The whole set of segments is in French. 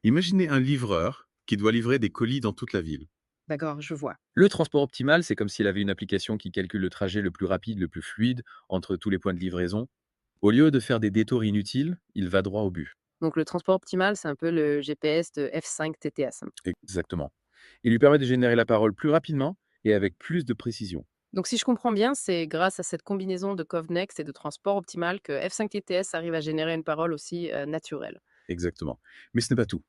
Imaginez un livreur qui doit livrer des colis dans toute la ville. D'accord, je vois. Le transport optimal, c'est comme s'il avait une application qui calcule le trajet le plus rapide, le plus fluide entre tous les points de livraison. Au lieu de faire des détours inutiles, il va droit au but. Donc le transport optimal, c'est un peu le GPS de F5 TTS. Exactement. Il lui permet de générer la parole plus rapidement et avec plus de précision. Donc si je comprends bien, c'est grâce à cette combinaison de Covnex et de transport optimal que F5 TTS arrive à générer une parole aussi naturelle. Exactement. Mais ce n'est pas tout.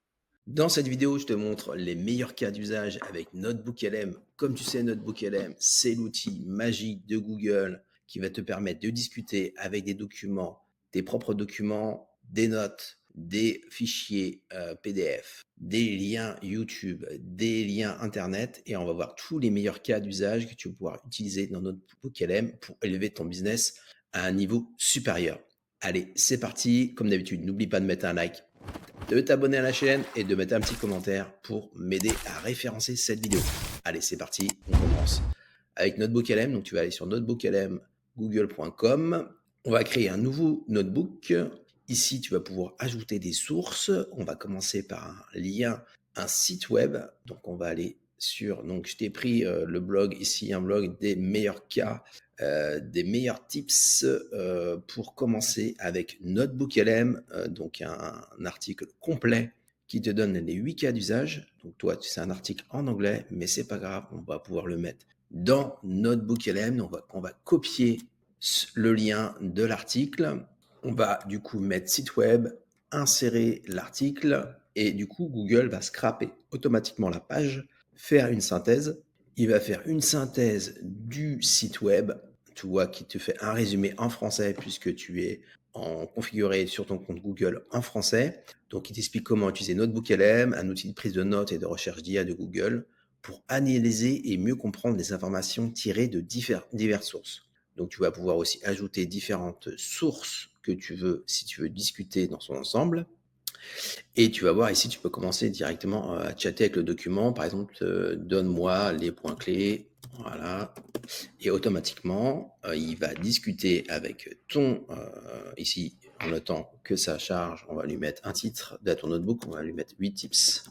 Dans cette vidéo, je te montre les meilleurs cas d'usage avec Notebook LM. Comme tu sais, Notebook LM, c'est l'outil magique de Google qui va te permettre de discuter avec des documents, tes propres documents, des notes, des fichiers PDF, des liens YouTube, des liens Internet. Et on va voir tous les meilleurs cas d'usage que tu vas pouvoir utiliser dans Notebook LM pour élever ton business à un niveau supérieur. Allez, c'est parti. Comme d'habitude, n'oublie pas de mettre un like, de t'abonner à la chaîne et de mettre un petit commentaire pour m'aider à référencer cette vidéo. Allez, c'est parti, on commence. Avec Notebook LM, donc tu vas aller sur notebooklm.google.com. On va créer un nouveau notebook. Ici, tu vas pouvoir ajouter des sources. On va commencer par un lien, un site web. Donc, on va aller sur, donc je t'ai pris le blog ici, un blog des meilleurs cas, des meilleurs tips pour commencer avec Notebook LM, donc un article complet qui te donne les 8 cas d'usage. Donc toi, c'est un article en anglais, mais c'est pas grave, on va pouvoir le mettre dans Notebook LM. On va copier le lien de l'article. On va du coup mettre site web, insérer l'article et du coup Google va scraper automatiquement la page, faire une synthèse. Il va faire une synthèse du site web, tu vois, qui te fait un résumé en français puisque tu es configuré sur ton compte Google en français. Donc, il t'explique comment utiliser Notebook LM, un outil de prise de notes et de recherche d'IA de Google, pour analyser et mieux comprendre les informations tirées de diverses sources. Donc, tu vas pouvoir aussi ajouter différentes sources que tu veux, si tu veux discuter dans son ensemble. Et tu vas voir ici, tu peux commencer directement à chatter avec le document. Par exemple, donne-moi les points clés. Voilà. Et automatiquement, il va discuter avec ton, ici, en notant que ça charge, on va lui mettre un titre de ton notebook, on va lui mettre 8 tips.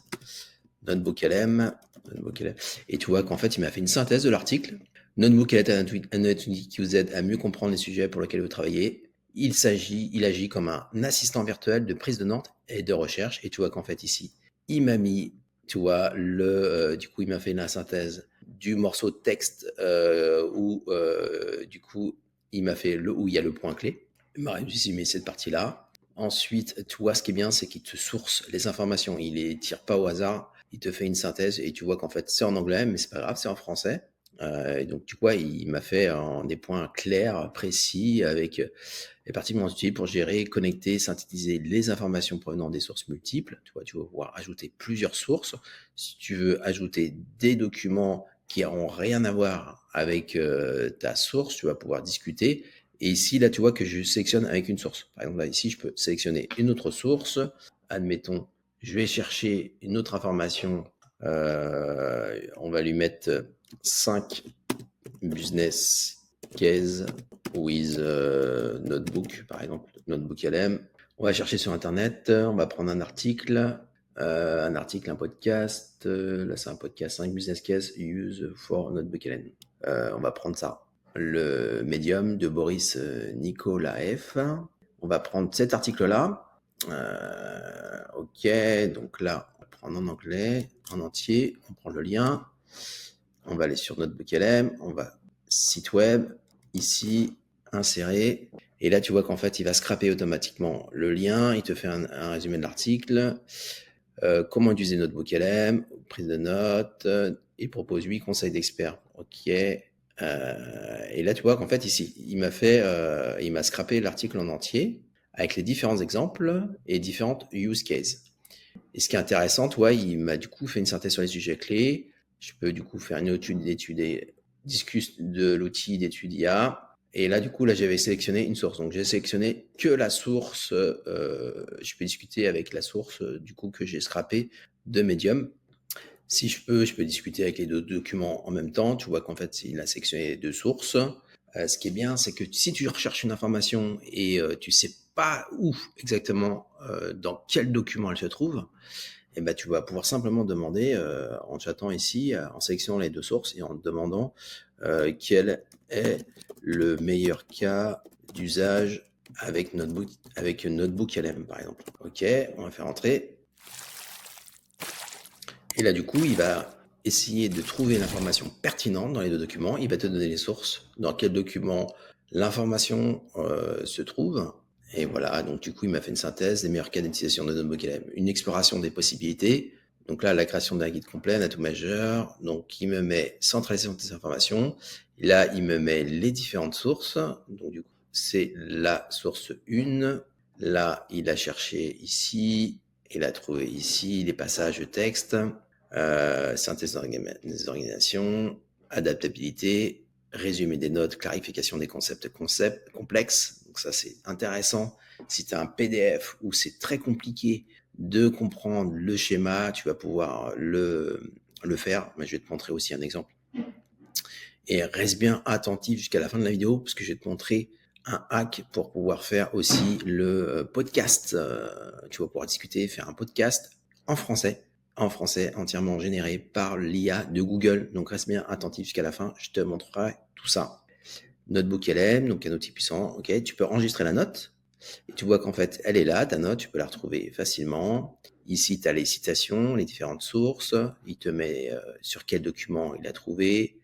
Notebook LM, Notebook LM. Et tu vois qu'en fait, il m'a fait une synthèse de l'article. Notebook LM est un outil qui vous aide à mieux comprendre les sujets pour lesquels vous travaillez. Il agit comme un assistant virtuel de prise de notes et de recherche. Et tu vois qu'en fait, ici, il m'a mis, tu vois, du coup, il m'a fait la synthèse du morceau de texte où, du coup, il m'a fait où il y a le point clé. Il m'a résumé cette partie-là. Ensuite, tu vois, ce qui est bien, c'est qu'il te source les informations. Il les tire pas au hasard. Il te fait une synthèse et tu vois qu'en fait, c'est en anglais, mais c'est pas grave, c'est en français. Et donc, tu vois, il m'a fait des points clairs, précis, avec les parties utiles pour gérer, connecter, synthétiser les informations provenant des sources multiples. Tu vois, tu vas pouvoir ajouter plusieurs sources. Si tu veux ajouter des documents qui n'auront rien à voir avec ta source, tu vas pouvoir discuter. Et ici, là, tu vois que je sélectionne avec une source. Par exemple, là, ici, je peux sélectionner une autre source. Admettons, je vais chercher une autre information. On va lui mettre 5 business case with notebook, par exemple, notebook LM. On va chercher sur Internet, on va prendre un article, un podcast. Là, c'est un podcast 5 business case use for notebook LM. On va prendre ça. Le médium de Boris Nikolaev. On va prendre cet article-là. Ok, donc là, on va prendre en anglais, en entier. On prend le lien. On va aller sur Notebook LM. On va site web. Ici, insérer. Et là, tu vois qu'en fait, il va scraper automatiquement le lien. Il te fait un résumé de l'article. Comment utiliser Notebook LM, prise de notes. Il propose 8 conseils d'experts. Ok. Et là, tu vois qu'en fait, ici, il m'a scrappé l'article en entier avec les différents exemples et différentes use cases. Et ce qui est intéressant, toi, il m'a du coup fait une synthèse sur les sujets clés. Je peux du coup faire une étude discuss de l'outil d'étude IA. Et là, du coup, là, j'avais sélectionné une source. Donc, j'ai sélectionné que la source. Je peux discuter avec la source, du coup, que j'ai scrappé de Medium. Si je peux discuter avec les deux documents en même temps. Tu vois qu'en fait, il a sélectionné les deux sources. Ce qui est bien, c'est que si tu recherches une information et tu sais pas où exactement, dans quel document elle se trouve, et ben, tu vas pouvoir simplement demander, en chattant ici, en sélectionnant les 2 sources et en demandant, quel est le meilleur cas d'usage avec Notebook LM, par exemple. OK, on va faire entrer. Et là, du coup, il va essayer de trouver l'information pertinente dans les 2 documents. Il va te donner les sources, dans quel document l'information, se trouve. Et voilà, donc du coup, il m'a fait une synthèse des meilleurs cas d'utilisation de Notebook LM. Une exploration des possibilités. Donc là, la création d'un guide complet, un atout majeur. Donc, il me met centralisation des informations. Là, il me met les différentes sources. Donc, du coup, c'est la source 1. Là, il a cherché ici. Il a trouvé ici les passages de texte. Synthèse des organisations, adaptabilité, résumé des notes, clarification des concepts complexes. Donc ça, c'est intéressant. Si tu as un PDF où c'est très compliqué de comprendre le schéma, tu vas pouvoir le faire. Mais je vais te montrer aussi un exemple. Et reste bien attentif jusqu'à la fin de la vidéo, parce que je vais te montrer un hack pour pouvoir faire aussi le podcast. Tu vas pouvoir discuter, faire un podcast en français entièrement généré par l'IA de Google. Donc reste bien attentif jusqu'à la fin, je te montrerai tout ça. Notebook LM, donc un outil puissant. Ok, tu peux enregistrer la note et tu vois qu'en fait elle est là, ta note, tu peux la retrouver facilement. Ici, tu as les citations, les différentes sources. Il te met sur quel document il a trouvé.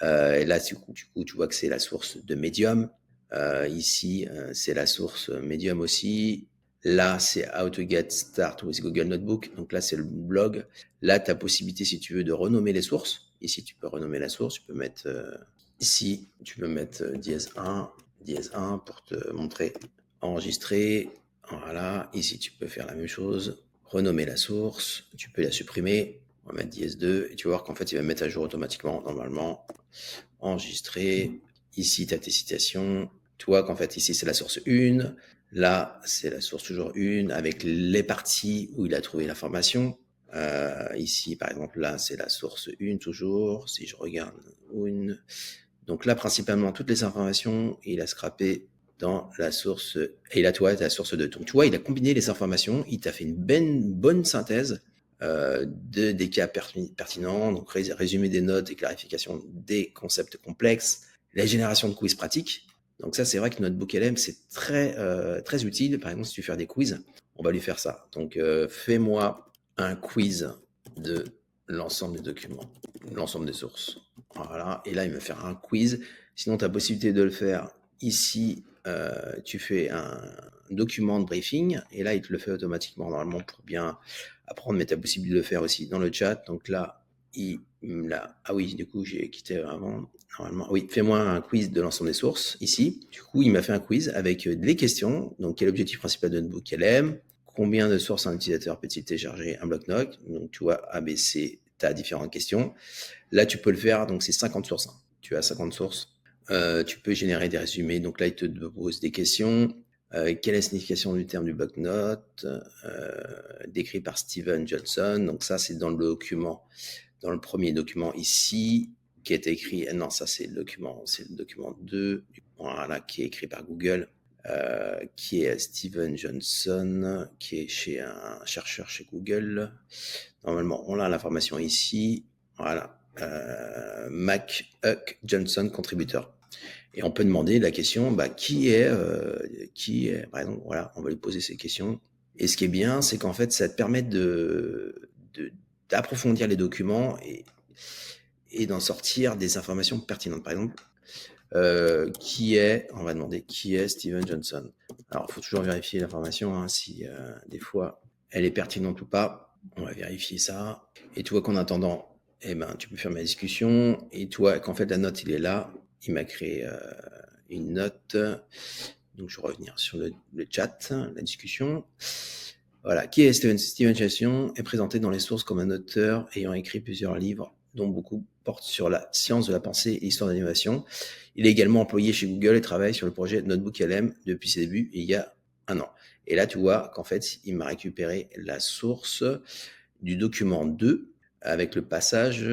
Et là, du coup, tu vois que c'est la source de Medium. Ici, c'est la source Medium aussi. Là, c'est How to get start with Google Notebook. Donc là, c'est le blog. Là, tu as possibilité, si tu veux, de renommer les sources. Ici, tu peux renommer la source. Tu peux mettre ici, tu peux mettre dièse 1 pour te montrer enregistrer. Voilà. Ici, tu peux faire la même chose. Renommer la source. Tu peux la supprimer. On va mettre dièse 2 et tu vas voir qu'en fait, il va mettre à jour automatiquement, normalement. Enregistrer. Ici, tu as tes citations. Tu vois qu'en fait, ici, c'est la source 1. Là, c'est la source toujours 1 avec les parties où il a trouvé l'information. Ici, par exemple, là, c'est la source 1 toujours. Si je regarde une. Donc là, principalement, toutes les informations, il a scrappé dans la source. Et là, tu vois, tu as la source 2. Donc, tu vois, il a combiné les informations. Il t'a fait une bonne synthèse des cas pertinents, donc résumé des notes et clarification des concepts complexes, la génération de quiz pratiques. Donc ça, c'est vrai que Notebook LM, c'est très utile. Par exemple, si tu veux faire des quiz, on va lui faire ça. Donc, fais-moi un quiz de l'ensemble des documents, l'ensemble des sources. Voilà. Et là, il va faire un quiz. Sinon, tu as possibilité de le faire ici. Tu fais un document de briefing et là, il te le fait automatiquement normalement pour bien apprendre, mais tu as possibilité de le faire aussi dans le chat. Donc là, ah oui, du coup, j'ai quitté avant. Normalement, oui, fais-moi un quiz de l'ensemble des sources ici. Du coup, il m'a fait un quiz avec des questions. Donc, quel est l'objectif principal de Notebook LM? Combien de sources un utilisateur peut-il télécharger un bloc-notes? Donc, tu vois, ABC, tu as différentes questions. Là, tu peux le faire, donc c'est 50 sources. Tu as 50 sources. Tu peux générer des résumés. Donc là, il te pose des questions. Quelle est la signification du terme du bloc-notes décrit par Steven Johnson? Donc ça, c'est dans le document, dans le premier document ici, qui est écrit. Non, ça c'est le document 2, voilà, qui est écrit par Google, qui est Steven Johnson, qui est chez un chercheur chez Google. Normalement, on a l'information ici. Voilà. Mac Huck Johnson, contributeur. Et on peut demander la question, qui est, par exemple, voilà, on va lui poser ces questions. Et ce qui est bien, c'est qu'en fait, ça te permet d'approfondir les documents et d'en sortir des informations pertinentes. Par exemple, on va demander qui est Steven Johnson. Alors, il faut toujours vérifier l'information, hein, si des fois elle est pertinente ou pas. On va vérifier ça. Et tu vois qu'en attendant, tu peux faire ma discussion. Et tu vois qu'en fait, la note, il est là. Il m'a créé une note. Donc, je vais revenir sur le chat, la discussion. Voilà. Qui est Steven Johnson est présenté dans les sources comme un auteur ayant écrit plusieurs livres, dont beaucoup portent sur la science de la pensée et l'histoire de l'innovation. Il est également employé chez Google et travaille sur le projet Notebook LM depuis ses débuts il y a 1 an. Et là, tu vois qu'en fait, il m'a récupéré la source du document 2 avec le passage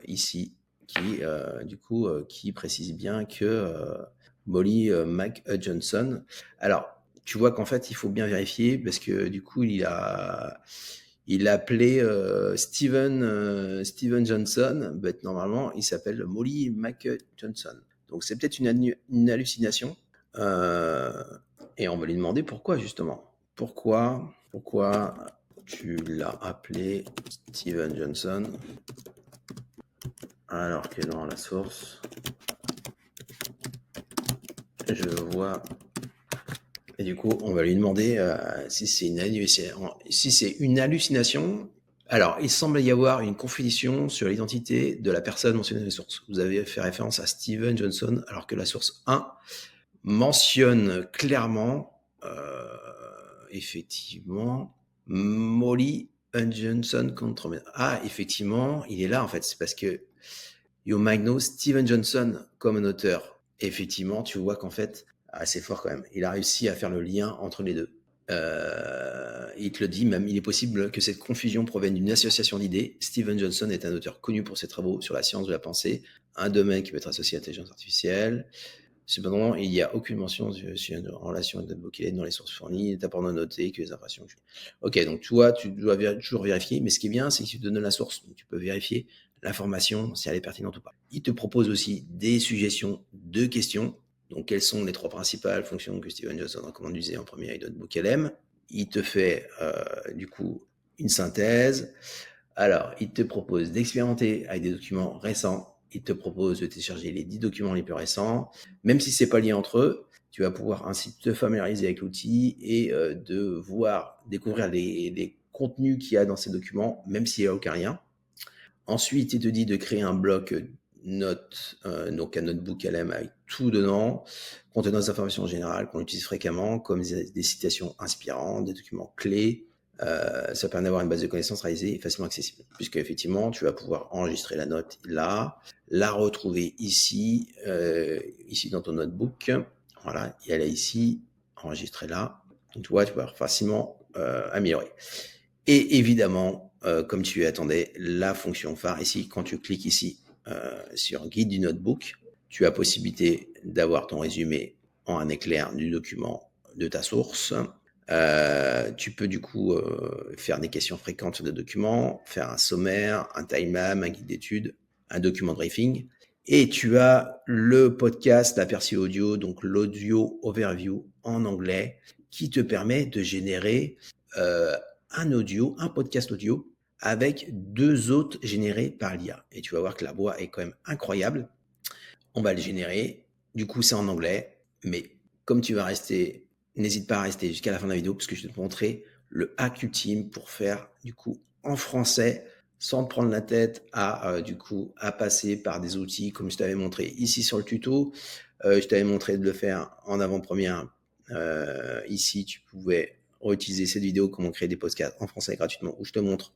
ici qui, qui précise bien que Molly Mac Johnson. Alors, tu vois qu'en fait, il faut bien vérifier parce que du coup, il a appelé Steven Johnson, but normalement, il s'appelle Molly Mac Johnson. Donc, c'est peut-être une hallucination. Euh, et on va lui demander pourquoi, justement. Pourquoi tu l'as appelé Steven Johnson alors que dans la source, je vois. Et du coup, on va lui demander si c'est une hallucination. Alors, il semble y avoir une confusion sur l'identité de la personne mentionnée dans les sources. Vous avez fait référence à Steven Johnson, alors que la source 1 mentionne clairement, effectivement, Molly Johnson contre. Ah, effectivement, il est là en fait. C'est parce que You might know Steven Johnson comme un auteur. Effectivement, tu vois qu'en fait, c'est fort quand même. Il a réussi à faire le lien entre les deux. Il te le dit, même il est possible que cette confusion provienne d'une association d'idées. Steven Johnson est un auteur connu pour ses travaux sur la science de la pensée, un domaine qui peut être associé à l'intelligence artificielle. Cependant, il n'y a aucune mention sur une relation avec notre bouquet dans les sources fournies. Il est important de noter que les impressions. Ok, donc tu dois toujours vérifier, mais ce qui est bien, c'est que tu te donnes la source. Donc tu peux vérifier l'information, si elle est pertinente ou pas. Il te propose aussi des suggestions de questions. Donc, quelles sont les 3 principales fonctions que Steven Johnson recommande d'utiliser en premier avec Notebook LM? Il te fait, du coup, une synthèse. Alors, il te propose d'expérimenter avec des documents récents. Il te propose de télécharger les 10 documents les plus récents. Même si c'est pas lié entre eux, tu vas pouvoir ainsi te familiariser avec l'outil et de découvrir les contenus qu'il y a dans ces documents, même s'il n'y a aucun lien. Ensuite, il te dit de créer un bloc notes, donc un notebook LM avec tout dedans, contenant des informations générales qu'on utilise fréquemment, comme des citations inspirantes, des documents clés. Ça permet d'avoir une base de connaissances réalisée et facilement accessible, puisque effectivement, tu vas pouvoir enregistrer la note là, la retrouver ici, ici dans ton notebook. Voilà, et elle est ici, enregistrée là. Donc, tu vois, tu vas facilement améliorer. Et évidemment, comme tu attendais, la fonction phare ici, quand tu cliques ici sur guide du notebook, tu as possibilité d'avoir ton résumé en un éclair du document de ta source. Tu peux du coup faire des questions fréquentes sur des documents, faire un sommaire, un time map, un guide d'études, un document de briefing. Et tu as le podcast, l'aperçu audio, donc l'audio overview en anglais, qui te permet de générer un podcast audio avec 2 autres générés par l'IA. Et tu vas voir que la voix est quand même incroyable. On va le générer. Du coup, c'est en anglais. Mais comme tu vas rester, n'hésite pas à rester jusqu'à la fin de la vidéo parce que je vais te montrer le hack ultime pour faire du coup en français sans te prendre la tête à passer par des outils comme je t'avais montré ici sur le tuto. Je t'avais montré de le faire en avant-première. Ici, tu pouvais utiliser cette vidéo, comment créer des podcasts en français gratuitement, où je te montre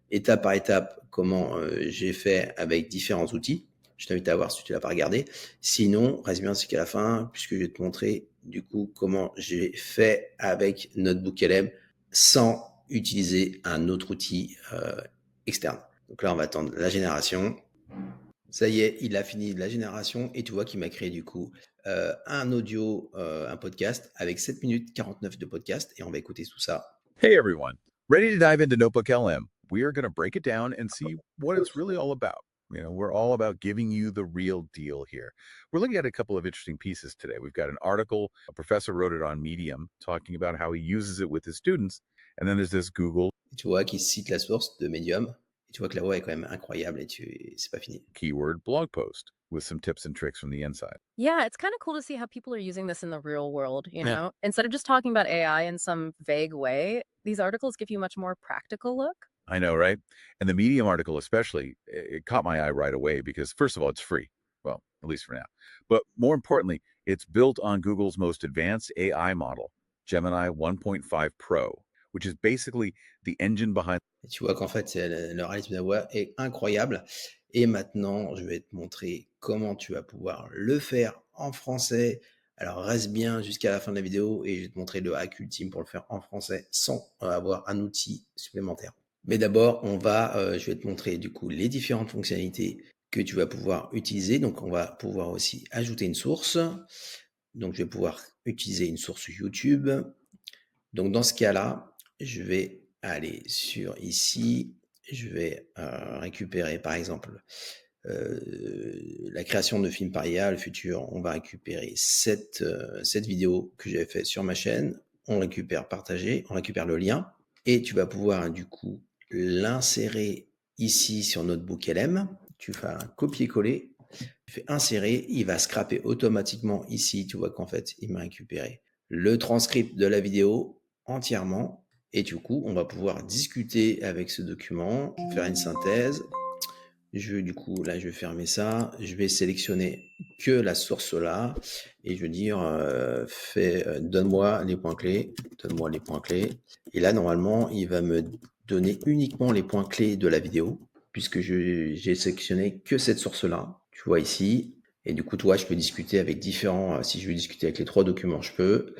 étape par étape comment j'ai fait avec différents outils. Je t'invite à voir si tu ne l'as pas regardé. Sinon, reste bien jusqu'à la fin, puisque je vais te montrer du coup comment j'ai fait avec Notebook LM sans utiliser un autre outil externe. Donc là, on va attendre la génération. Ça y est, il a fini la génération et tu vois qu'il m'a créé du coup un audio, un podcast avec 7 minutes 49 de podcast et on va écouter tout ça. Hey everyone, ready to dive into Notebook LM? We are going to break it down and see what it's really all about. We're all about giving you the real deal here. We're looking at a couple of interesting pieces today. We've got an article, a professor wrote it on Medium, talking about how he uses it with his students. And then there's this Google Et tu vois qu'il cite la source de Medium et tu vois que la voix est quand même incroyable et c'est pas fini. keyword blog post with some tips and tricks from the inside. Yeah, it's kind of cool to see how people are using this in the real world, you Yeah. know? Instead of just talking about AI in some vague way, these articles give you a much more practical look. I know, right? And the Medium article, especially, it caught my eye right away because, first of all, it's free. Well, at least for now. But more importantly, it's built on Google's most advanced AI model, Gemini 1.5 Pro, which is basically the engine behind. Et tu vois qu'en fait, le réalisme de la voix est incroyable. Et maintenant, je vais te montrer comment tu vas pouvoir le faire en français. Alors, reste bien jusqu'à la fin de la vidéo et je vais te montrer le hack ultime pour le faire en français sans avoir un outil supplémentaire. Mais d'abord, je vais te montrer du coup les différentes fonctionnalités que tu vas pouvoir utiliser. Donc, on va pouvoir aussi ajouter une source. Donc, je vais pouvoir utiliser une source YouTube. Donc, dans ce cas-là, je vais aller sur ici. Je vais récupérer, par exemple, la création de films par IA, le futur. On va récupérer cette vidéo que j'avais faite sur ma chaîne. On récupère partager, on récupère le lien. Et tu vas pouvoir, du coup, l'insérer ici sur Notebook LM. Tu fais un copier-coller. Tu fais insérer, il va scraper automatiquement ici. Tu vois qu'en fait, il m'a récupéré le transcript de la vidéo entièrement. Et du coup, on va pouvoir discuter avec ce document, faire une synthèse. Du coup, là, je vais fermer ça. Je vais sélectionner que la source là. Et je vais dire, donne-moi les points clés. Donne-moi les points clés. Et là, normalement, il va me donner uniquement les points clés de la vidéo, puisque j'ai sélectionné que cette source-là. Tu vois ici. Et du coup, toi, je peux discuter avec différents. Si je veux discuter avec les 3 documents, je peux.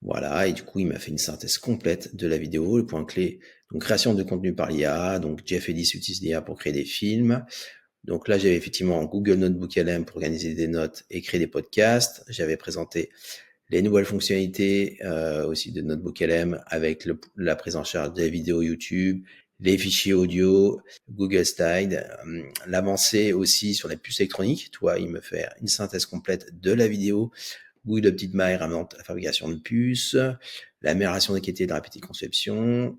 Voilà. Et du coup, il m'a fait une synthèse complète de la vidéo. Le point clé, donc création de contenu par l'IA. Donc, Jeff Ellis utilise l'IA pour créer des films. Donc là, j'avais effectivement Google Notebook LM pour organiser des notes et créer des podcasts. J'avais présenté les nouvelles fonctionnalités aussi de Notebook LM avec la prise en charge des vidéos YouTube, les fichiers audio, Google Slide, l'avancée aussi sur les puces électroniques. Toi, il me fait une synthèse complète de la vidéo. Google Optimize invente la fabrication de puces, l'amélioration des qualités de la rapidité de conception.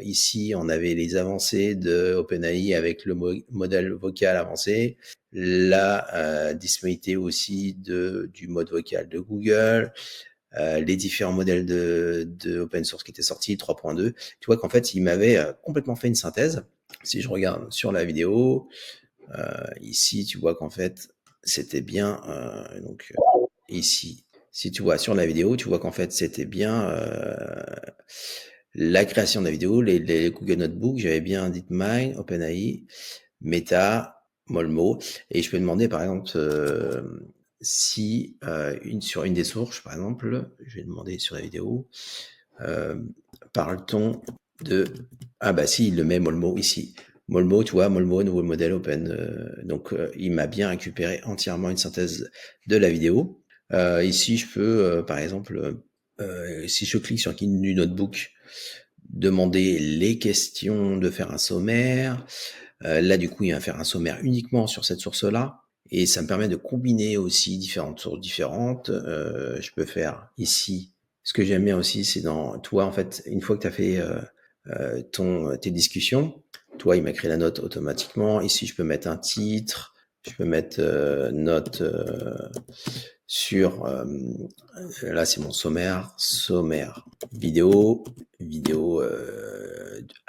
Ici, on avait les avancées de OpenAI avec le modèle vocal avancé, la disponibilité aussi du mode vocal de Google, les différents modèles de open source qui étaient sortis, 3.2. Tu vois qu'en fait, il m'avait complètement fait une synthèse. Si je regarde sur la vidéo, ici, tu vois qu'en fait, c'était bien. Donc, ici, si tu vois sur la vidéo, tu vois qu'en fait, c'était bien la création de la vidéo, les Google Notebook. J'avais bien DeepMind, OpenAI, Meta, Molmo. Et je peux demander, par exemple, si sur une des sources, par exemple, je vais demander sur la vidéo, parle-t-on de... Ah bah si, il le met Molmo ici. Molmo, tu vois, Molmo, nouveau modèle open. Donc, il m'a bien récupéré entièrement une synthèse de la vidéo. Ici, je peux, par exemple, si je clique sur du notebook, demander les questions, de faire un sommaire. Là, du coup, il va faire un sommaire uniquement sur cette source-là. Et ça me permet de combiner aussi différentes sources différentes. Je peux faire ici. Ce que j'aime bien aussi, c'est dans toi, en fait, une fois que tu as fait tes discussions, toi, il m'a créé la note automatiquement. Ici, je peux mettre un titre. Je peux mettre note sur... là, c'est mon sommaire. Sommaire. Vidéo.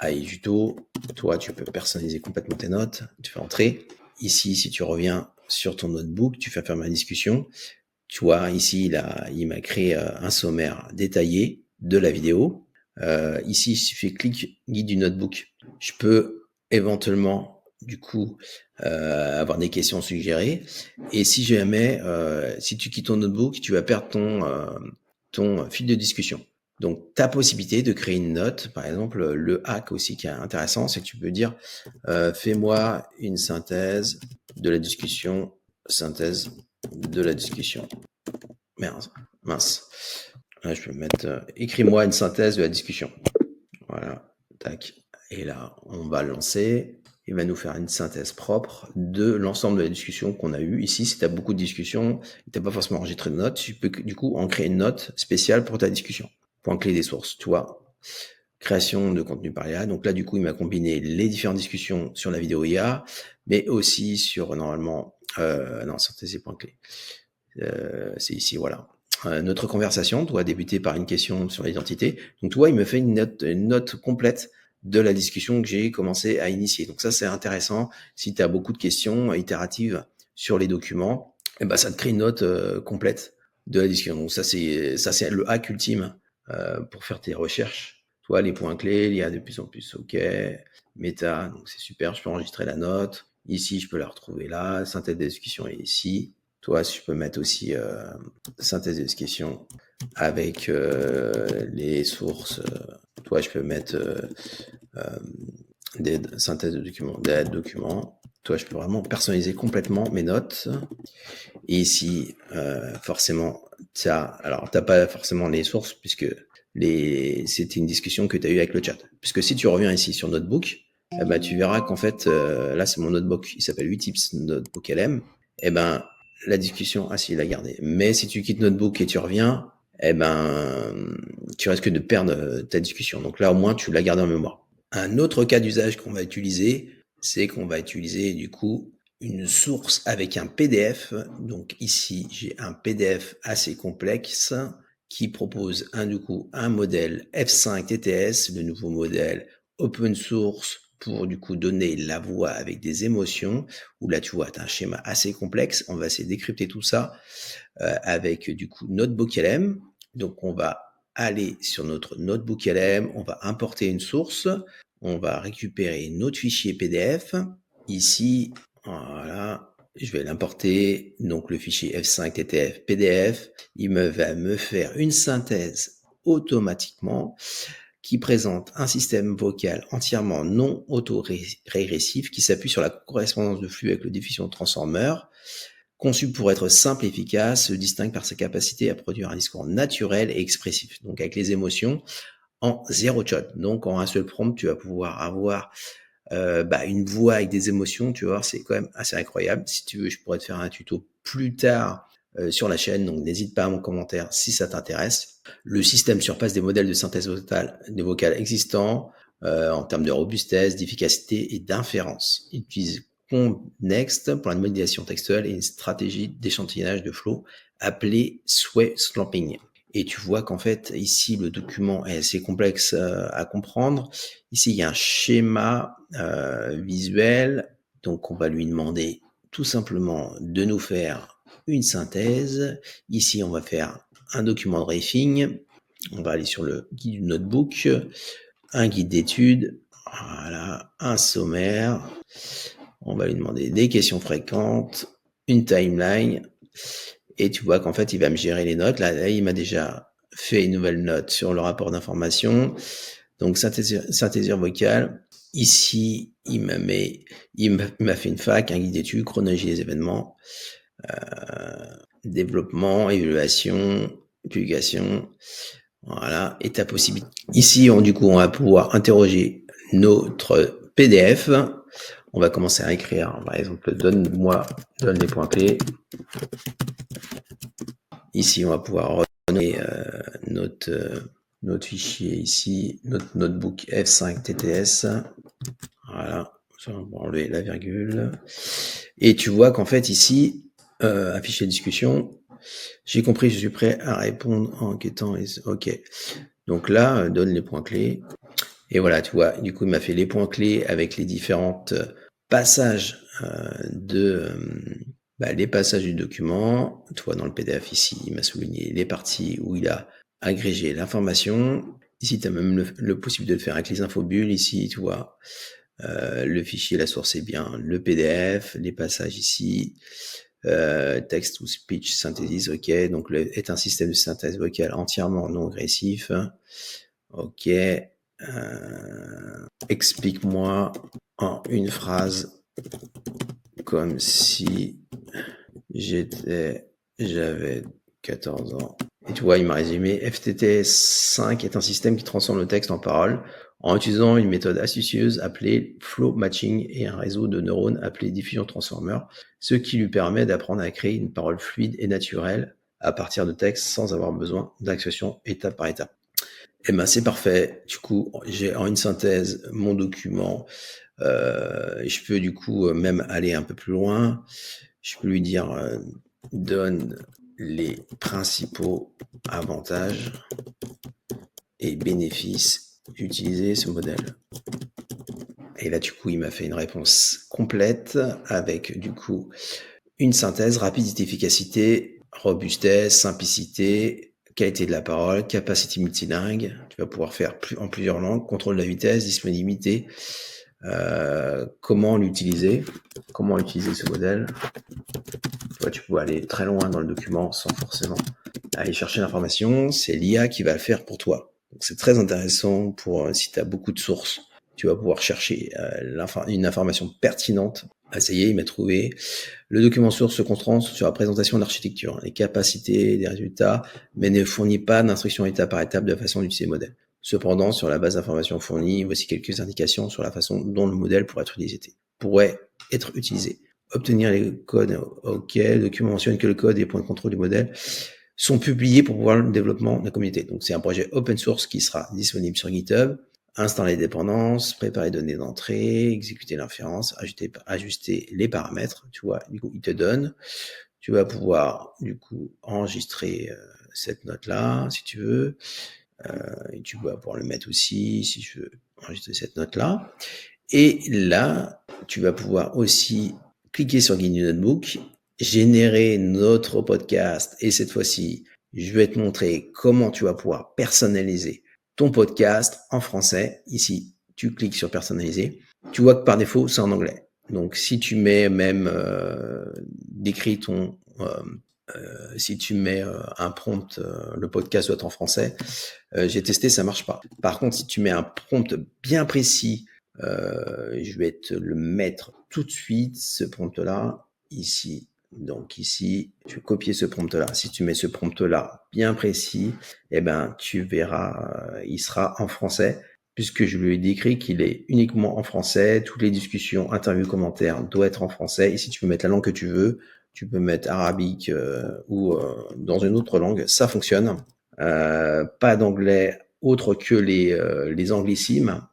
AI Juto. Toi, tu peux personnaliser complètement tes notes. Tu fais entrer. Ici, si tu reviens sur ton notebook, tu fais faire ma discussion. Tu vois, ici, il m'a créé un sommaire détaillé de la vidéo. Ici, si je fais clic guide du notebook, je peux éventuellement, du coup, avoir des questions suggérées. Et si jamais, si tu quittes ton notebook, tu vas perdre ton fil de discussion. Donc, tu as possibilité de créer une note. Par exemple, le hack aussi qui est intéressant, c'est que tu peux dire fais-moi une synthèse de la discussion. Synthèse de la discussion. Mince. Là, je peux mettre écris-moi une synthèse de la discussion. Voilà. Tac. Et là, on va le lancer. Il va nous faire une synthèse propre de l'ensemble de la discussion qu'on a eue. Ici, si tu as beaucoup de discussions, tu n'as pas forcément enregistré de notes, tu peux du coup en créer une note spéciale pour ta discussion. Point clé des sources, tu vois. Création de contenu par IA. Donc là, du coup, il m'a combiné les différentes discussions sur la vidéo IA, mais aussi sur, normalement, non, synthèse et point clé. C'est ici, voilà. Notre conversation doit débuter par une question sur l'identité. Donc, tu vois, il me fait une note complète de la discussion que j'ai commencé à initier. Donc ça, c'est intéressant. Si tu as beaucoup de questions itératives sur les documents, eh ben, ça te crée une note complète de la discussion. Donc ça, c'est le hack ultime pour faire tes recherches. Toi, les points clés, il y a de plus en plus, ok. Méta, donc c'est super, je peux enregistrer la note. Ici, je peux la retrouver là. Synthèse de discussion est ici. Toi, je peux mettre aussi synthèse de discussion avec les sources. Toi, je peux mettre des synthèses de documents, des documents. Toi, je peux vraiment personnaliser complètement mes notes. Et ici, forcément, alors t'as pas forcément les sources puisque c'était une discussion que tu as eue avec le chat. Puisque si tu reviens ici sur Notebook, tu verras qu'en fait, là c'est mon notebook, il s'appelle 8 tips Notebook LM. La discussion, si, il l'a gardé. Mais si tu quittes Notebook et tu reviens, tu risques de perdre ta discussion. Donc là, au moins, tu l'as gardé en mémoire. Un autre cas d'usage qu'on va utiliser, c'est qu'on va utiliser du coup une source avec un PDF. Donc ici, j'ai un PDF assez complexe qui propose un modèle F5 TTS, le nouveau modèle open source pour du coup donner la voix avec des émotions, où là tu vois, tu as un schéma assez complexe. On va essayer de décrypter tout ça avec du coup Notebook LM. Donc on va aller sur notre Notebook LM, on va importer une source, on va récupérer notre fichier PDF. Ici, voilà, je vais l'importer, donc le fichier F5 TTF PDF, il va me faire une synthèse automatiquement qui présente un système vocal entièrement non auto-régressif qui s'appuie sur la correspondance de flux avec le diffusion transformer. Conçu pour être simple et efficace, se distingue par sa capacité à produire un discours naturel et expressif, donc avec les émotions en zéro shot. Donc en un seul prompt, tu vas pouvoir avoir une voix avec des émotions, tu vas voir, c'est quand même assez incroyable. Si tu veux, je pourrais te faire un tuto plus tard sur la chaîne, donc n'hésite pas à mon commentaire si ça t'intéresse. Le système surpasse des modèles de synthèse vocale existants en termes de robustesse, d'efficacité et d'inférence. Il utilise Next pour la modélisation textuelle et une stratégie d'échantillonnage de flow appelée sway slamping. Et tu vois qu'en fait, ici, le document est assez complexe à comprendre. Ici, il y a un schéma visuel. Donc, on va lui demander tout simplement de nous faire une synthèse. Ici, on va faire un document de briefing. On va aller sur le guide du notebook, un guide d'études, voilà, un sommaire. On va lui demander des questions fréquentes, une timeline. Et tu vois qu'en fait, il va me gérer les notes. Là, il m'a déjà fait une nouvelle note sur le rapport d'information. Donc, synthétiseur vocal. Ici, il m'a fait une fac, un guide d'études, chronologie des événements, développement, évaluation, publication. Voilà, et ta possibilité. Ici, on va pouvoir interroger notre PDF. On va commencer à écrire, par exemple, donne les points clés. Ici, on va pouvoir redonner notre fichier ici, notre notebook F5 TTS. Voilà, on va enlever la virgule. Et tu vois qu'en fait, ici, afficher discussion, j'ai compris, je suis prêt à répondre en quêtant. OK. Donc là, donne les points clés. Et voilà, tu vois, du coup, il m'a fait les points clés avec les différentes passages les passages du document. Tu vois, dans le PDF ici, il m'a souligné les parties où il a agrégé l'information. Ici, tu as même le possible de le faire avec les infobulles. Ici, tu vois, le fichier, la source est bien le PDF, les passages ici, text to speech synthesis, ok. Donc, est un système de synthèse vocale entièrement non agressif. Ok. Explique-moi en une phrase comme si j'avais 14 ans. Et tu vois, il m'a résumé. FTTS5 est un système qui transforme le texte en parole en utilisant une méthode astucieuse appelée flow matching et un réseau de neurones appelé diffusion transformer, ce qui lui permet d'apprendre à créer une parole fluide et naturelle à partir de textes sans avoir besoin d'action étape par étape. C'est parfait. Du coup, j'ai en une synthèse mon document. Je peux du coup même aller un peu plus loin. Je peux lui dire donne les principaux avantages et bénéfices d'utiliser ce modèle. Et là, du coup, il m'a fait une réponse complète avec du coup une synthèse, rapidité, efficacité, robustesse, simplicité, qualité de la parole, capacité multilingue. Tu vas pouvoir faire en plusieurs langues, contrôle de la vitesse, disponibilité. Comment l'utiliser ce modèle. Tu vois, tu peux aller très loin dans le document sans forcément aller chercher l'information. C'est l'IA qui va le faire pour toi. Donc, c'est très intéressant pour si tu as beaucoup de sources. Tu vas pouvoir chercher une information pertinente Ah, ça y est, il m'a trouvé. Le document source se concentre sur la présentation de l'architecture, les capacités, des résultats, mais ne fournit pas d'instructions étape par étape de la façon d'utiliser le modèle. Cependant, sur la base d'informations fournies, voici quelques indications sur la façon dont le modèle pourrait être utilisé. Obtenir les codes, OK. Le document mentionne que le code et les points de contrôle du modèle sont publiés pour pouvoir le développement de la communauté. Donc, c'est un projet open source qui sera disponible sur GitHub. Installer les dépendances, préparer les données d'entrée, exécuter l'inférence, ajuster les paramètres. Tu vois, du coup, il te donne. Tu vas pouvoir, du coup, enregistrer cette note-là, si tu veux. Et tu vas pouvoir le mettre aussi, si tu veux enregistrer cette note-là. Et là, tu vas pouvoir aussi cliquer sur Guide du Notebook, générer notre podcast. Et cette fois-ci, je vais te montrer comment tu vas pouvoir personnaliser ton podcast en français. Ici, tu cliques sur personnaliser. Tu vois que par défaut, c'est en anglais. Donc, si tu mets même décrit ton... si tu mets un prompt, le podcast doit être en français. J'ai testé, ça marche pas. Par contre, si tu mets un prompt bien précis, je vais te le mettre tout de suite, ce prompt-là, ici. Donc ici, je vais copier ce prompt-là. Si tu mets ce prompt-là bien précis, eh ben, tu verras, il sera en français, puisque je lui ai décrit qu'il est uniquement en français. Toutes les discussions, interviews, commentaires doivent être en français. Ici, tu peux mettre la langue que tu veux. Tu peux mettre arabique ou dans une autre langue. Ça fonctionne. Pas d'anglais autre que les anglicismes,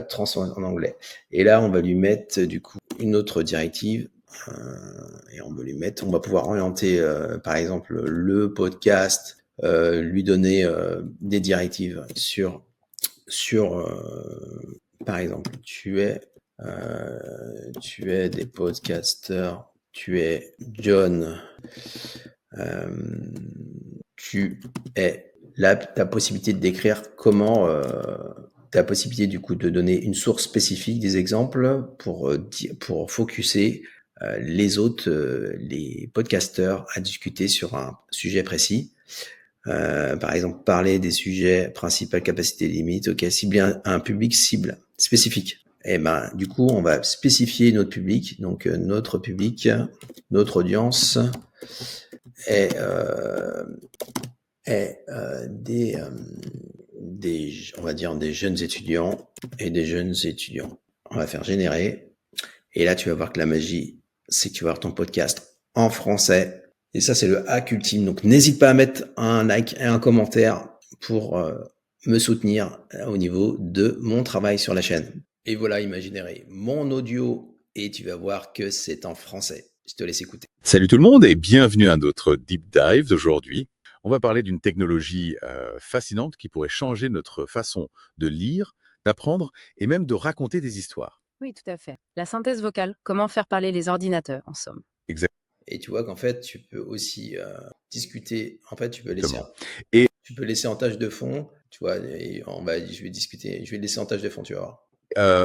transformés en anglais. Et là, on va lui mettre du coup une autre directive. Et on va pouvoir orienter, par exemple, le podcast, lui donner des directives par exemple, tu es des podcasters, tu es John, tu es là, tu as possibilité de décrire comment, tu as possibilité du coup de donner une source spécifique, des exemples pour focuser les podcasteurs à discuter sur un sujet précis. Par exemple, parler des sujets principaux, capacités limites, ok, cibler un public cible spécifique. Et ben, du coup, on va spécifier notre public. Donc, notre public, notre audience est on va dire des jeunes étudiants et des jeunes étudiants. On va faire générer. Et là, tu vas voir que la magie, c'est que tu vas avoir ton podcast en français. Et ça, c'est le hack ultime. Donc, n'hésite pas à mettre un like et un commentaire pour me soutenir au niveau de mon travail sur la chaîne. Et voilà, imaginez mon audio et tu vas voir que c'est en français. Je te laisse écouter. Salut tout le monde et bienvenue à notre Deep Dive d'aujourd'hui. On va parler d'une technologie fascinante qui pourrait changer notre façon de lire, d'apprendre et même de raconter des histoires. Oui, tout à fait. La synthèse vocale, comment faire parler les ordinateurs, en somme. Et tu vois qu'en fait, tu peux aussi discuter. En fait, tu peux laisser, Exactement. Et tu peux laisser en tâche de fond. Tu vois, et je vais discuter. Je vais laisser en tâche de fond, tu vas voir.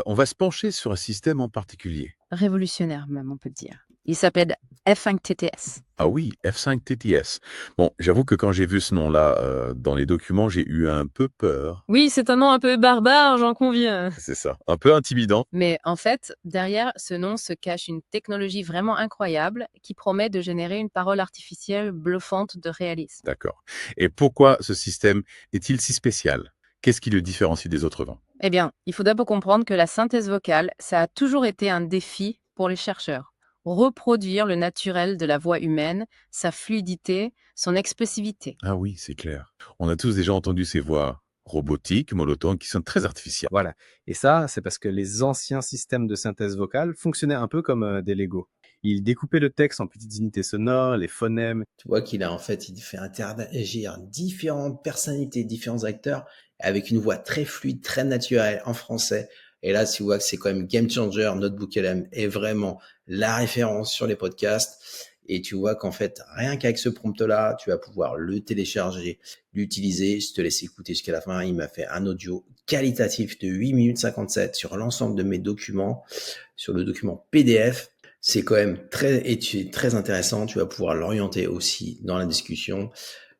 on va se pencher sur un système en particulier. Révolutionnaire, même, on peut le dire. Il s'appelle F5TTS. Ah oui, F5TTS. Bon, j'avoue que quand j'ai vu ce nom-là dans les documents, j'ai eu un peu peur. Oui, c'est un nom un peu barbare, j'en conviens. C'est ça, un peu intimidant. Mais en fait, derrière ce nom se cache une technologie vraiment incroyable qui promet de générer une parole artificielle bluffante de réalisme. D'accord. Et pourquoi ce système est-il si spécial? Qu'est-ce qui le différencie des autres vents? Eh bien, il faut d'abord comprendre que la synthèse vocale, ça a toujours été un défi pour les chercheurs. Reproduire le naturel de la voix humaine, sa fluidité, son expressivité. Ah oui, c'est clair. On a tous déjà entendu ces voix robotiques, monotones, qui sont très artificielles. Voilà. Et ça, c'est parce que les anciens systèmes de synthèse vocale fonctionnaient un peu comme des Lego. Ils découpaient le texte en petites unités sonores, les phonèmes. Tu vois qu'il a en fait, il fait interagir différentes personnalités, différents acteurs, avec une voix très fluide, très naturelle en français. Et là, tu vois que c'est quand même game changer. Notebook LM est vraiment la référence sur les podcasts. Et tu vois qu'en fait, rien qu'avec ce prompt-là, tu vas pouvoir le télécharger, l'utiliser. Je te laisse écouter jusqu'à la fin. Il m'a fait un audio qualitatif de 8 minutes 57 sur l'ensemble de mes documents, sur le document PDF. C'est quand même très intéressant. Tu vas pouvoir l'orienter aussi dans la discussion,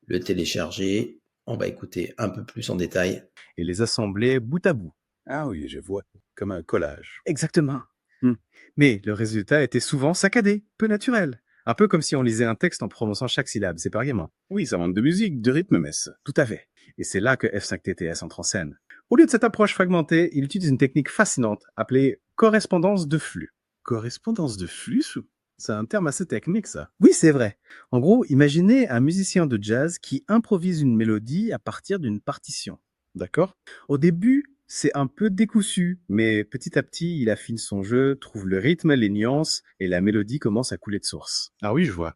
le télécharger. On va écouter un peu plus en détail. Et les assembler bout à bout. Ah oui, je vois, comme un collage. Exactement. Hmm. Mais le résultat était souvent saccadé, peu naturel. Un peu comme si on lisait un texte en prononçant chaque syllabe séparément. Oui, ça manque de musique, de rythme, Mess. Tout à fait. Et c'est là que F5TTS entre en scène. Au lieu de cette approche fragmentée, il utilise une technique fascinante appelée correspondance de flux. Correspondance de flux? C'est un terme assez technique, ça. Oui, c'est vrai. En gros, imaginez un musicien de jazz qui improvise une mélodie à partir d'une partition. D'accord? Au début, c'est un peu décousu, mais petit à petit, il affine son jeu, trouve le rythme, les nuances, et la mélodie commence à couler de source. Ah oui, je vois.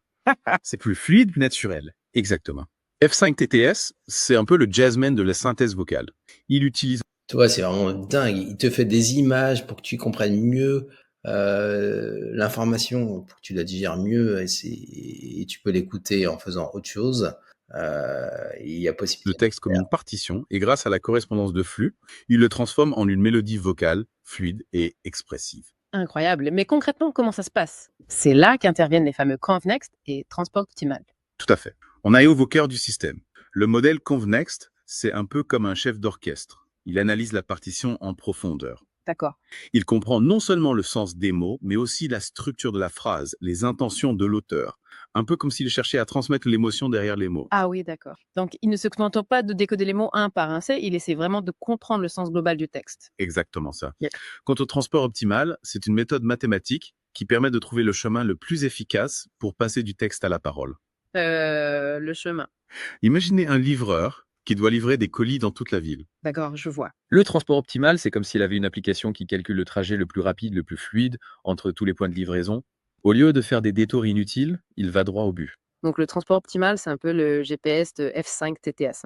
C'est plus fluide, plus naturel. Exactement. F5TTS, c'est un peu le jazzman de la synthèse vocale. Il utilise Tu vois, c'est vraiment dingue. Il te fait des images pour que tu comprennes mieux l'information, pour que tu la digères mieux, et tu peux l'écouter en faisant autre chose. Il y a le possibilité. texte comme une partition et grâce à la correspondance de flux, il le transforme en une mélodie vocale, fluide et expressive. Incroyable. Mais concrètement, comment ça se passe? C'est là qu'interviennent les fameux ConvNext et Transport Optimal. Tout à fait. On arrive au cœur du système. Le modèle ConvNext, c'est un peu comme un chef d'orchestre. Il analyse la partition en profondeur. D'accord. Il comprend non seulement le sens des mots, mais aussi la structure de la phrase, les intentions de l'auteur. Un peu comme s'il cherchait à transmettre l'émotion derrière les mots. Ah oui, d'accord. Donc, il ne se contente pas de décoder les mots un par un, il essaie vraiment de comprendre le sens global du texte. Exactement ça. Yeah. Quant au transport optimal, c'est une méthode mathématique qui permet de trouver le chemin le plus efficace pour passer du texte à la parole. Le chemin. Imaginez un livreur qui doit livrer des colis dans toute la ville. D'accord, je vois. Le transport optimal, c'est comme s'il avait une application qui calcule le trajet le plus rapide, le plus fluide entre tous les points de livraison. Au lieu de faire des détours inutiles, il va droit au but. Donc, le transport optimal, c'est un peu le GPS de F5TTS.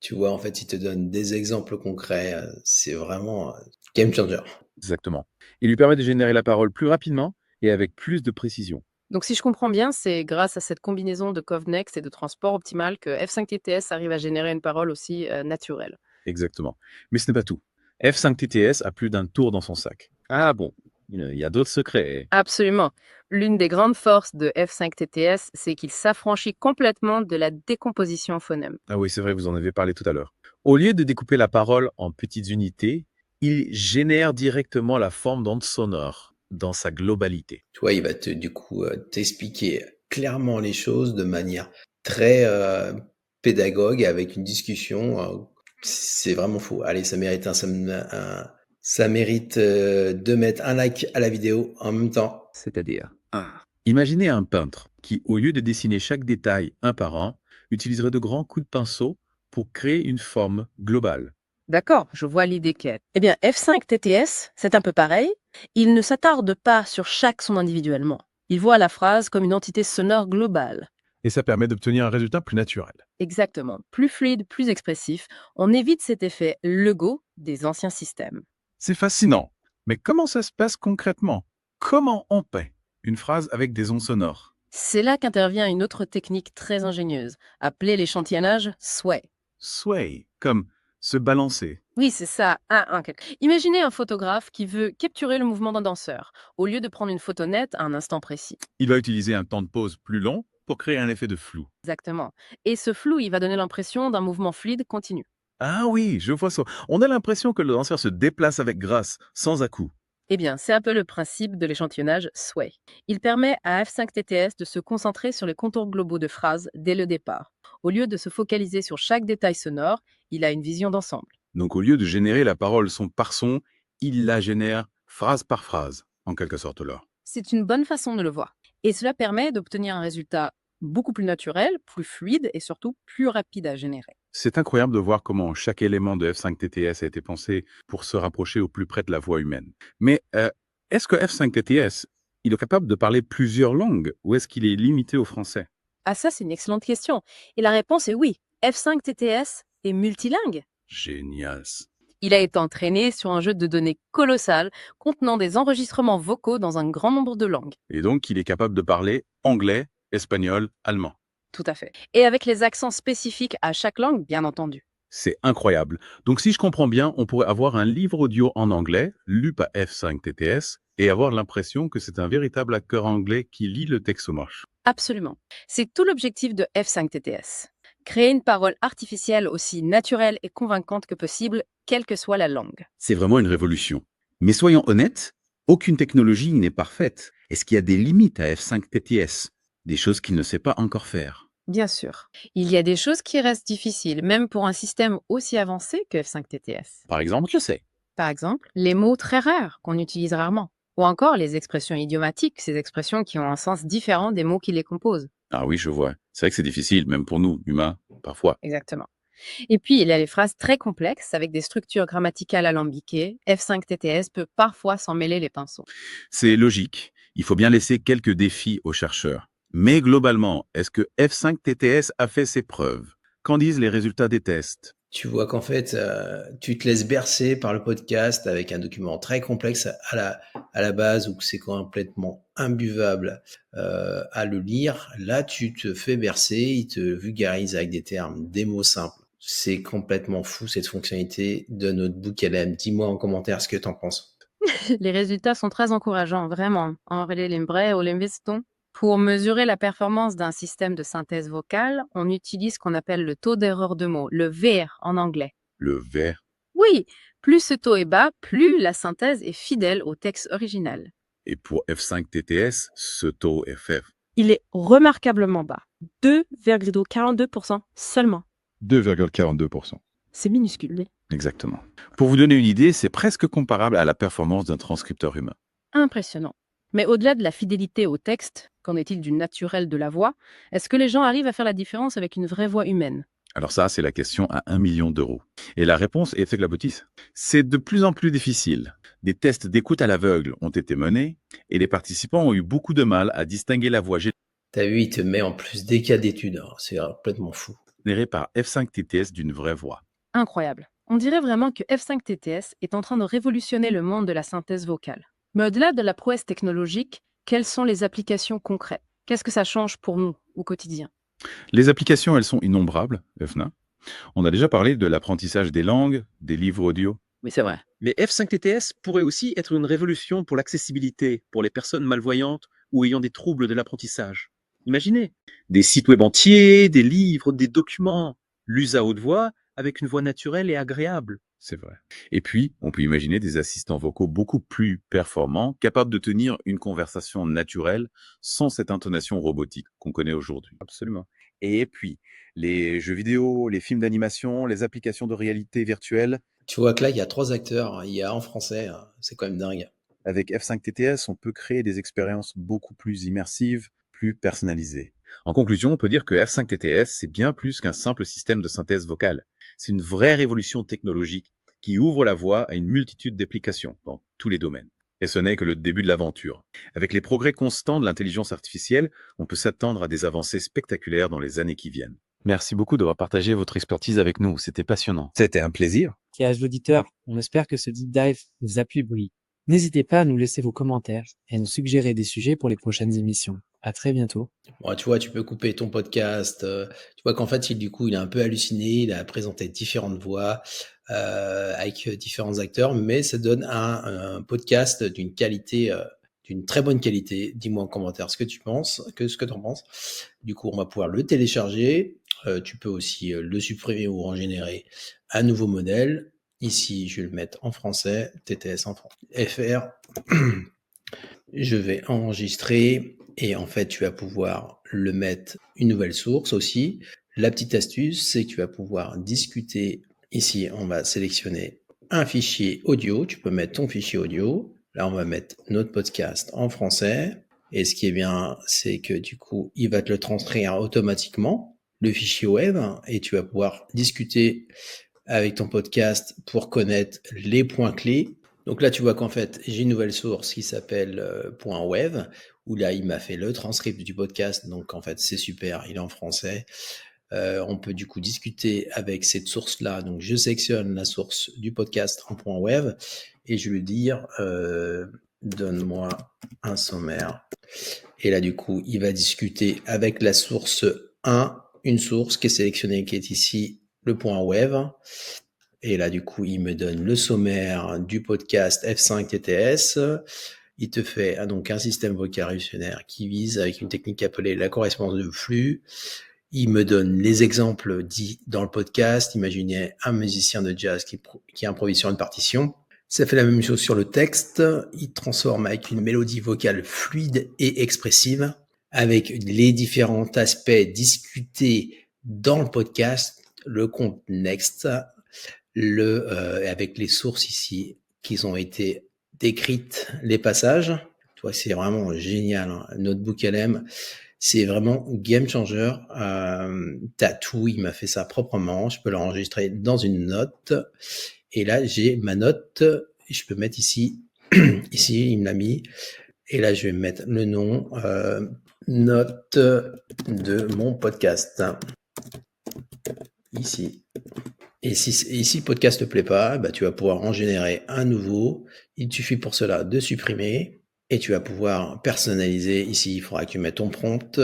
Tu vois, en fait, il te donne des exemples concrets. C'est vraiment game changer. Exactement. Il lui permet de générer la parole plus rapidement et avec plus de précision. Donc, si je comprends bien, c'est grâce à cette combinaison de ConvNext et de transport optimal que F5TTS arrive à générer une parole aussi naturelle. Exactement. Mais ce n'est pas tout. F5TTS a plus d'un tour dans son sac. Ah bon, il y a d'autres secrets. Absolument. L'une des grandes forces de F5TTS, c'est qu'il s'affranchit complètement de la décomposition en phonèmes. Ah oui, c'est vrai, vous en avez parlé tout à l'heure. Au lieu de découper la parole en petites unités, il génère directement la forme d'onde sonore dans sa globalité. Tu vois, il va du coup t'expliquer clairement les choses de manière très pédagogue avec une discussion. C'est vraiment fou. Allez, ça mérite ça mérite de mettre un like à la vidéo en même temps. C'est-à-dire Imaginez un peintre qui, au lieu de dessiner chaque détail un par un, utiliserait de grands coups de pinceau pour créer une forme globale. D'accord, je vois l'idée qu'est. Eh bien, F5TTS, c'est un peu pareil. Il ne s'attarde pas sur chaque son individuellement. Il voit la phrase comme une entité sonore globale. Et ça permet d'obtenir un résultat plus naturel. Exactement. Plus fluide, plus expressif. On évite cet effet Lego des anciens systèmes. C'est fascinant. Mais comment ça se passe concrètement? Comment on peint une phrase avec des ondes sonores? C'est là qu'intervient une autre technique très ingénieuse, appelée l'échantillonnage sway. Sway, comme se balancer. Oui, c'est ça. Imaginez un photographe qui veut capturer le mouvement d'un danseur, au lieu de prendre une photo nette à un instant précis. Il va utiliser un temps de pause plus long pour créer un effet de flou. Exactement. Et ce flou, il va donner l'impression d'un mouvement fluide continu. Ah oui, je vois ça. On a l'impression que le danseur se déplace avec grâce, sans à-coups. Eh bien, c'est un peu le principe de l'échantillonnage sway. Il permet à F5TTS de se concentrer sur les contours globaux de phrases dès le départ. Au lieu de se focaliser sur chaque détail sonore, il a une vision d'ensemble. Donc au lieu de générer la parole son par son, il la génère phrase par phrase, en quelque sorte là. C'est une bonne façon de le voir. Et cela permet d'obtenir un résultat beaucoup plus naturel, plus fluide et surtout plus rapide à générer. C'est incroyable de voir comment chaque élément de F5TTS a été pensé pour se rapprocher au plus près de la voix humaine. Mais est-ce que F5TTS, il est capable de parler plusieurs langues ou est-ce qu'il est limité au français? Ah ça, c'est une excellente question. Et la réponse est oui. F5TTS est multilingue. Génial. Il a été entraîné sur un jeu de données colossal contenant des enregistrements vocaux dans un grand nombre de langues. Et donc, il est capable de parler anglais, espagnol, allemand. Tout à fait. Et avec les accents spécifiques à chaque langue, bien entendu. C'est incroyable. Donc, si je comprends bien, on pourrait avoir un livre audio en anglais, lu par F5TTS, et avoir l'impression que c'est un véritable acteur anglais qui lit le texte au moche. Absolument. C'est tout l'objectif de F5TTS. Créer une parole artificielle aussi naturelle et convaincante que possible, quelle que soit la langue. C'est vraiment une révolution. Mais soyons honnêtes, Aucune technologie n'est parfaite. Est-ce qu'il y a des limites à F5 TTS? Des choses qu'il ne sait pas encore faire? Bien sûr. Il y a des choses qui restent difficiles, même pour un système aussi avancé que F5 TTS. Par exemple, je sais. Par exemple, les mots très rares qu'on utilise rarement. Ou encore les expressions idiomatiques, ces expressions qui ont un sens différent des mots qui les composent. Ah oui, je vois. C'est vrai que c'est difficile, même pour nous, humains, parfois. Exactement. Et puis, il y a les phrases très complexes avec des structures grammaticales alambiquées. F5 TTS peut parfois s'en mêler les pinceaux. C'est logique. Il faut bien laisser quelques défis aux chercheurs. Mais globalement, est-ce que F5 TTS a fait ses preuves? Qu'en disent les résultats des tests? Tu vois qu'en fait, tu te laisses bercer par le podcast avec un document très complexe à la base ou que c'est complètement imbuvable à le lire. Là, tu te fais bercer, il te vulgarise avec des termes, des mots simples. C'est complètement fou cette fonctionnalité de Notebook LM. Dis-moi en commentaire ce que tu en penses. Les résultats sont très encourageants, vraiment. En vrai, au l'investons. Pour mesurer la performance d'un système de synthèse vocale, on utilise ce qu'on appelle le taux d'erreur de mots, le VER en anglais. Le vert. Oui, plus ce taux est bas, plus la synthèse est fidèle au texte original. Et pour F5 TTS, ce taux est faible. Il est remarquablement bas, 2,42% seulement. 2,42%. C'est minuscule. Exactement. Pour vous donner une idée, c'est presque comparable à la performance d'un transcripteur humain. Impressionnant. Mais au-delà de la fidélité au texte, qu'en est-il du naturel de la voix? Est-ce que les gens arrivent à faire la différence avec une vraie voix humaine? Alors ça, c'est la question à 1 million d'euros. Et la réponse est éclaboussante. C'est de plus en plus difficile. Des tests d'écoute à l'aveugle ont été menés et les participants ont eu beaucoup de mal à distinguer la voix T'as vu, il te met en plus des cas d'études. Alors, c'est complètement fou. générée par F5 TTS d'une vraie voix. Incroyable. On dirait vraiment que F5 TTS est en train de révolutionner le monde de la synthèse vocale. Mais au-delà de la prouesse technologique, quelles sont les applications concrètes? Qu'est-ce que ça change pour nous au quotidien? Les applications, elles sont innombrables, Efna. On a déjà parlé de l'apprentissage des langues, des livres audio. Oui, c'est vrai. Mais F5 TTS pourrait aussi être une révolution pour l'accessibilité, pour les personnes malvoyantes ou ayant des troubles de l'apprentissage. Imaginez, des sites web entiers, des livres, des documents, lus à haute voix, avec une voix naturelle et agréable. C'est vrai. Et puis, on peut imaginer des assistants vocaux beaucoup plus performants, capables de tenir une conversation naturelle sans cette intonation robotique qu'on connaît aujourd'hui. Absolument. Et puis, les jeux vidéo, les films d'animation, les applications de réalité virtuelle. Tu vois que là, il y a 3 acteurs. Il y a en français. C'est quand même dingue. Avec F5 TTS, on peut créer des expériences beaucoup plus immersives, plus personnalisées. En conclusion, on peut dire que F5 TTS, c'est bien plus qu'un simple système de synthèse vocale. C'est une vraie révolution technologique qui ouvre la voie à une multitude d'applications dans tous les domaines. Et ce n'est que le début de l'aventure. Avec les progrès constants de l'intelligence artificielle, on peut s'attendre à des avancées spectaculaires dans les années qui viennent. Merci beaucoup d'avoir partagé votre expertise avec nous, c'était passionnant. C'était un plaisir. Chers auditeurs, on espère que ce deep dive vous a plu. N'hésitez pas à nous laisser vos commentaires et à nous suggérer des sujets pour les prochaines émissions. À très bientôt. Bon, tu vois, tu peux couper ton podcast. Tu vois qu'en fait, du coup, il a un peu halluciné. Il a présenté différentes voix avec différents acteurs, mais ça donne un podcast d'une qualité, d'une très bonne qualité. Dis-moi en commentaire ce que tu penses, ce que tu en penses. Du coup, on va pouvoir le télécharger. Tu peux aussi le supprimer ou en générer un nouveau modèle. Ici, je vais le mettre en français, TTS en FR. Je vais enregistrer et en fait, tu vas pouvoir le mettre une nouvelle source aussi. La petite astuce, c'est que tu vas pouvoir discuter. Ici, on va sélectionner un fichier audio. Tu peux mettre ton fichier audio. Là, on va mettre notre podcast en français. Et ce qui est bien, c'est que du coup, il va te le transcrire automatiquement, le fichier web, et tu vas pouvoir discuter avec ton podcast pour connaître les points clés. Donc là, tu vois qu'en fait, j'ai une nouvelle source qui s'appelle .web, où là, il m'a fait le transcript du podcast. Donc en fait, c'est super, il est en français. On peut du coup discuter avec cette source-là. Donc je sélectionne la source du podcast en .web et je lui dis donne-moi un sommaire. Et là, du coup, il va discuter avec la source 1, une source qui est sélectionnée, qui est ici, le .web. Et là, du coup, il me donne le sommaire du podcast F5 TTS. Il te fait donc un système vocal révolutionnaire qui vise avec une technique appelée la correspondance de flux. Il me donne les exemples dits dans le podcast. Imaginez un musicien de jazz qui improvise sur une partition. Ça fait la même chose sur le texte. Il transforme avec une mélodie vocale fluide et expressive, avec les différents aspects discutés dans le podcast, le contexte, avec les sources ici qui ont été décrites, les passages. Tu vois, c'est vraiment génial, hein. Notebook LM, c'est vraiment game changer. T'as tout, il m'a fait ça proprement. Je peux l'enregistrer dans une note. Et là, j'ai ma note. Je peux mettre ici. Ici, il me l'a mis. Et là, je vais mettre le nom. Note de mon podcast. Ici. Et si le podcast ne te plaît pas, bah, tu vas pouvoir en générer un nouveau. Il te suffit pour cela de supprimer. Et tu vas pouvoir personnaliser. Ici, il faudra que tu mettes ton prompt.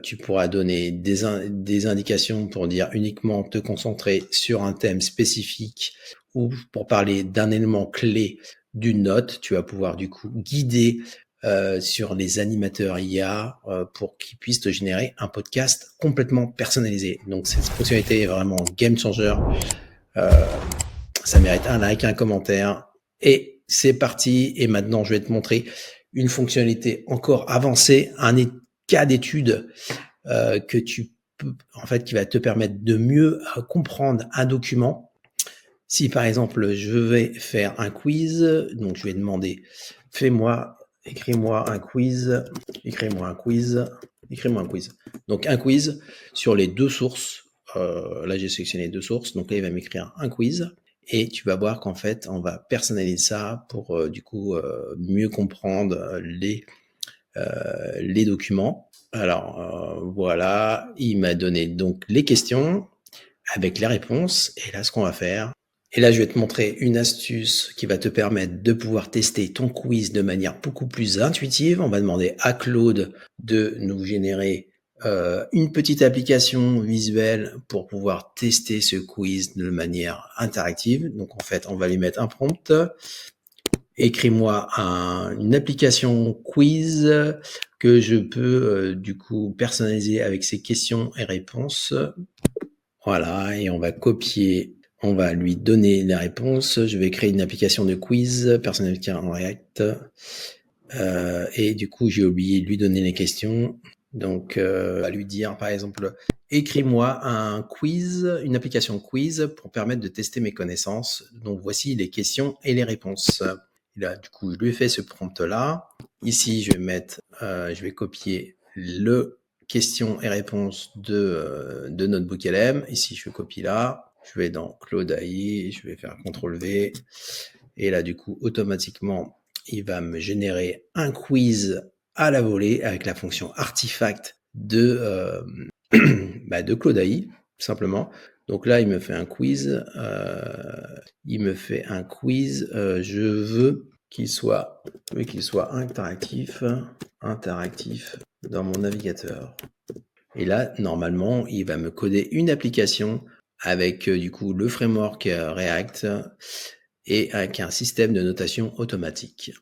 Tu pourras donner des indications pour dire uniquement te concentrer sur un thème spécifique ou pour parler d'un élément clé d'une note. Tu vas pouvoir du coup guider sur les animateurs IA pour qu'ils puissent te générer un podcast complètement personnalisé. Donc cette fonctionnalité est vraiment game changer. Ça mérite un like, un commentaire. Et c'est parti. Et maintenant, je vais te montrer une fonctionnalité encore avancée, un cas d'étude que tu peux, en fait, qui va te permettre de mieux comprendre un document. Si par exemple, je vais faire un quiz, donc je vais demander, écris-moi un quiz. Donc un quiz sur les deux sources. Là, j'ai sélectionné deux sources. Donc là, il va m'écrire un quiz. Et tu vas voir qu'en fait, on va personnaliser ça pour du coup mieux comprendre les documents. Alors voilà, il m'a donné donc les questions avec les réponses. Et là, ce qu'on va faire, et là, je vais te montrer une astuce qui va te permettre de pouvoir tester ton quiz de manière beaucoup plus intuitive. On va demander à Claude de nous générer une petite application visuelle pour pouvoir tester ce quiz de manière interactive. Donc, en fait, on va lui mettre un prompt. Écris-moi une application quiz que je peux du coup personnaliser avec ses questions et réponses. Voilà, et on va copier, on va lui donner les réponses. Je vais créer une application de quiz personnalisée en React. Et du coup, j'ai oublié de lui donner les questions. Donc, on va lui dire, par exemple, écris-moi un quiz, une application quiz pour permettre de tester mes connaissances. Donc, voici les questions et les réponses. Et là, du coup, je lui ai fait ce prompt-là. Ici, je vais copier le questions et réponses de Notebook LM. Ici, je copie là. Je vais dans Claude AI, je vais faire CTRL-V. Et là, du coup, automatiquement, il va me générer un quiz à la volée avec la fonction artifact de Claude AI, tout simplement. Donc là, il me fait un quiz. Je veux qu'il soit interactif dans mon navigateur. Et là, normalement, il va me coder une application avec du coup le framework React et avec un système de notation automatique.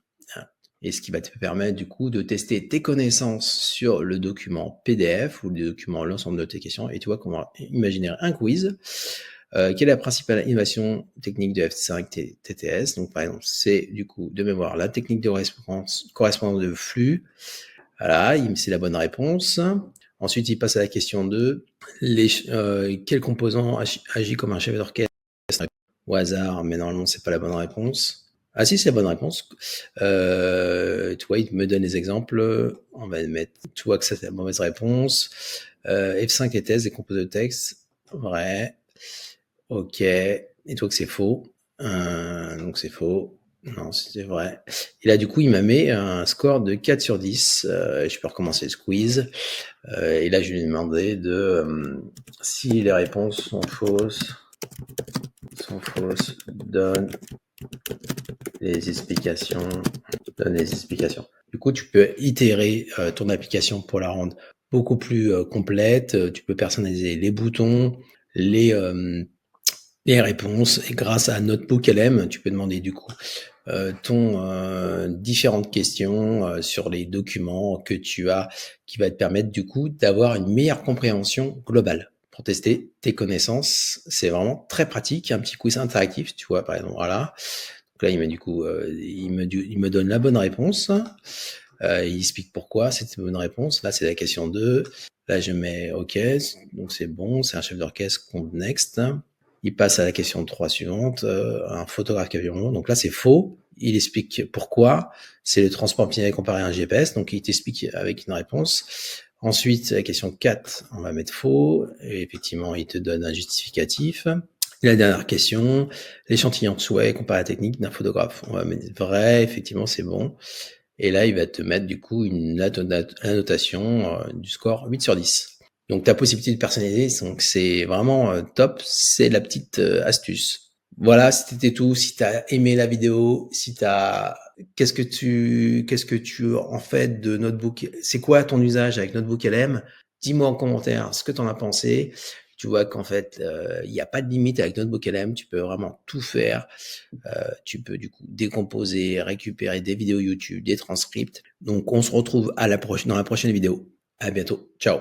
Et ce qui va te permettre du coup de tester tes connaissances sur le document PDF ou le document l'ensemble de tes questions. Et tu vois qu'on va imaginer un quiz. Quelle est la principale innovation technique de F5 TTS? Donc par exemple, c'est du coup de mémoire la technique de correspondance de flux. Voilà, c'est la bonne réponse. Ensuite, il passe à la question 2. Quel composant agit comme un chef d'orchestre au hasard? Mais normalement, c'est pas la bonne réponse. Ah si, c'est la bonne réponse. Tu vois, il me donne les exemples. On va mettre, tu vois que ça c'est la mauvaise réponse. F5 et thèse, des composés de texte. Vrai. Ok. Et toi que c'est faux. Donc c'est faux. Non, c'était vrai. Et là, du coup, il m'a mis un score de 4 sur 10. Je peux recommencer le quiz. Et là, je lui ai demandé si les réponses sont fausses, donne les explications. Du coup, tu peux itérer ton application pour la rendre beaucoup plus complète. Tu peux personnaliser les boutons, les réponses. Et grâce à Notebook LM, tu peux demander du coup différentes questions sur les documents que tu as, qui va te permettre du coup d'avoir une meilleure compréhension globale. pour tester tes connaissances. C'est vraiment très pratique. Un petit quiz interactif, tu vois, par exemple, voilà. Donc là, il me donne la bonne réponse. Il explique pourquoi c'est une bonne réponse. Là, c'est la question 2. Là, je mets OK. Donc, c'est bon. C'est un chef d'orchestre. Compte next. Il passe à la question 3 suivante. Un photographe qui a vu un moment. Donc là, c'est faux. Il explique pourquoi. C'est le transport optimal comparé à un GPS. Donc, il t'explique avec une réponse. Ensuite, la question 4, on va mettre faux. Et effectivement, il te donne un justificatif. Et la dernière question, l'échantillon de souhait comparé à la technique d'un photographe. On va mettre vrai, effectivement, c'est bon. Et là, il va te mettre du coup une annotation du score 8 sur 10. Donc, ta possibilité de personnaliser, donc c'est vraiment top. C'est la petite astuce. Voilà, c'était tout. Si tu as aimé la vidéo, qu'est-ce que tu en fais de Notebook? C'est quoi ton usage avec Notebook LM? Dis-moi en commentaire ce que tu en as pensé. Tu vois qu'en fait, il n'y a pas de limite avec Notebook LM. Tu peux vraiment tout faire. Tu peux du coup décomposer, récupérer des vidéos YouTube, des transcripts. Donc, on se retrouve dans la prochaine vidéo. À bientôt. Ciao.